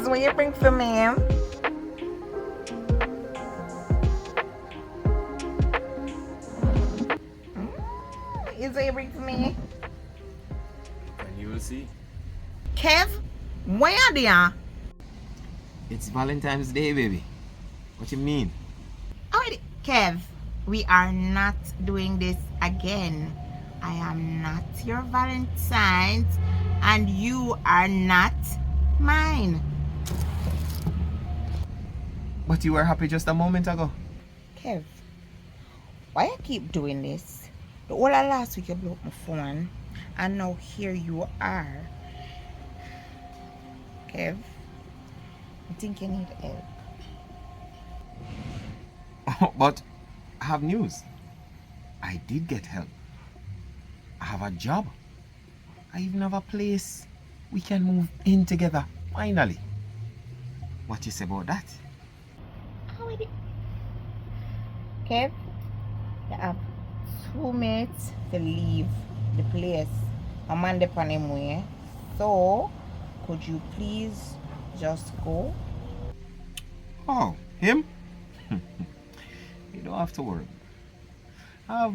what you bring for me? Is what you bring for me? And you will see. Kev, where are they? It's Valentine's Day, baby. What you mean? Oh, Kev, we are not doing this again. I am not your Valentine's, and you are not mine. But you were happy just a moment ago. Kev, why you keep doing this? The whole of last week you blew up my phone, and now here you are. Kev, I think you need help. But I have news. I did get help. I have a job. I even have a place we can move in together, finally. What you say about that? Kev, you have 2 minutes to leave the place. I'm on the panel way. So, could you please just go? Oh, him? You don't have to worry. I have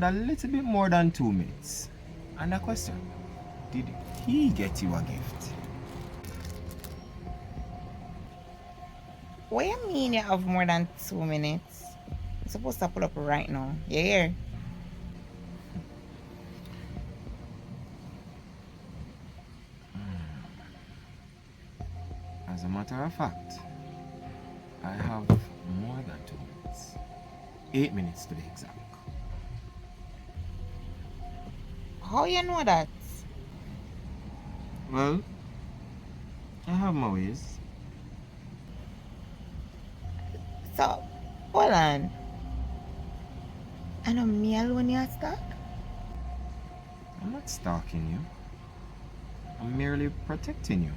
a little bit more than 2 minutes. And a question. Did he get you a gift? What do you mean you have more than 2 minutes? You're supposed to pull up right now. You hear? As a matter of fact, I have more than 2 minutes. 8 minutes to be exact. How you know that? Well, I have my ways. So, hold on. I know me alone you stuck? I'm not stalking you. I'm merely protecting you.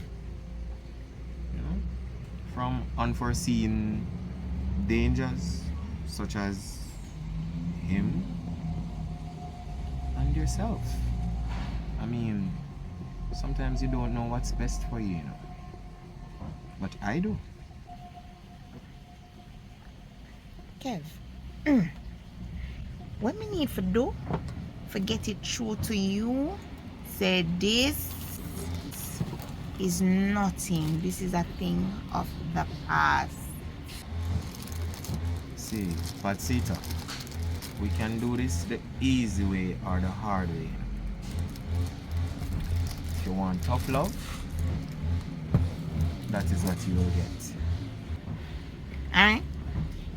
You know, from unforeseen dangers such as him and yourself. I mean, sometimes you don't know what's best for you, you know. But I do. Kev, what me need for do? For get it through to you? Say this is nothing. This is a thing of the past. See, Patsy, we can do this the easy way or the hard way. If you want tough love, that is what you will get. Alright?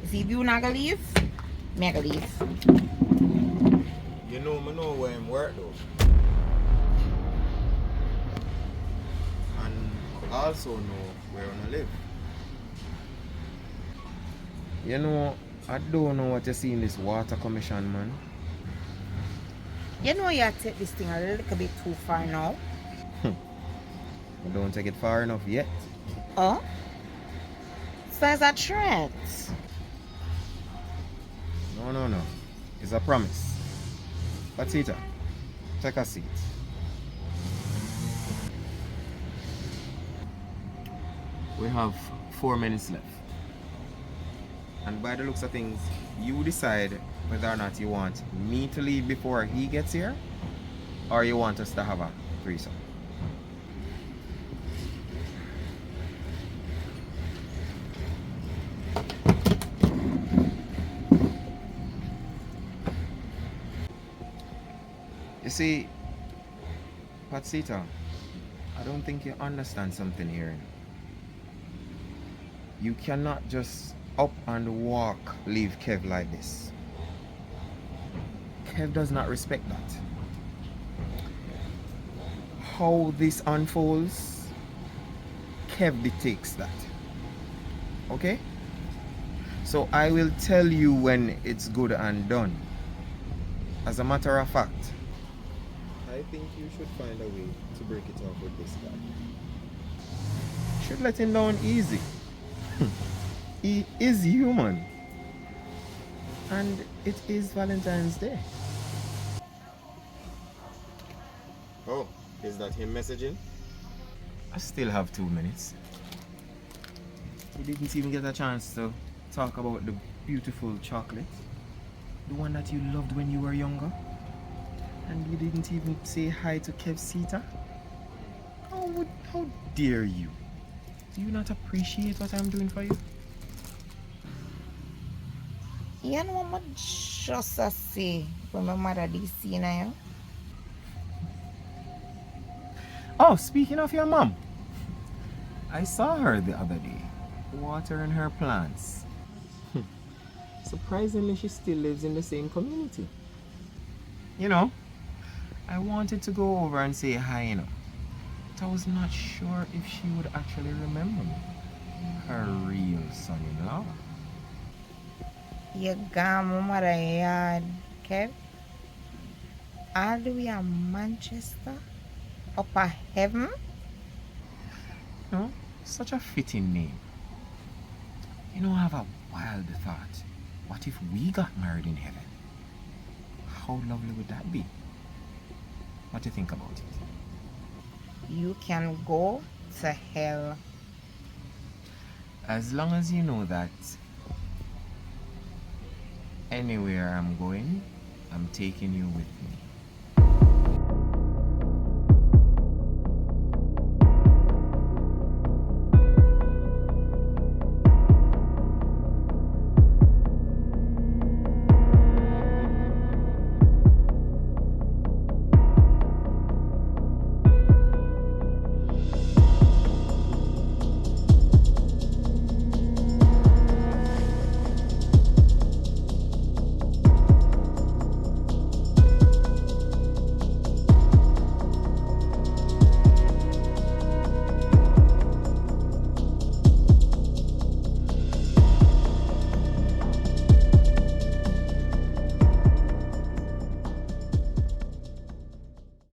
See if you not gonna leave, me gonna leave. You know, I know where I'm work though. And also know where I live. You know, I don't know what you see in this water commission, man. You know you take this thing a little bit too far now. I don't take it far enough yet. Oh? So it's a threat. No. It's a promise. Patita, take a seat. We have 4 minutes left. And by the looks of things, you decide whether or not you want me to leave before he gets here, or you want us to have a threesome. You see, Patsita, I don't think you understand something here. You cannot just up and walk leave Kev like this. Kev does not respect that. How this unfolds, Kev dictates that. Okay? So I will tell you when it's good and done. As a matter of fact, I think you should find a way to break it off with this guy. Should let him down easy. He is human. And it is Valentine's Day. Oh, is that him messaging? I still have 2 minutes. We didn't even get a chance to talk about the beautiful chocolate, the one that you loved when you were younger. And we didn't even say hi to Kev Sita. How dare you? Do you not appreciate what I'm doing for you? You know what just a say when my mother did see now? Oh, speaking of your mom, I saw her the other day, watering her plants. Surprisingly, she still lives in the same community. You know, I wanted to go over and say hi, but I was not sure if she would actually remember me, her real son-in-law. You got my mother yard, Kev. All the way in Manchester, upper heaven. Such a fitting name. I have a wild thought. What if we got married in heaven? How lovely would that be? What do you think about it? You can go to hell. As long as you know that anywhere I'm going, I'm taking you with me.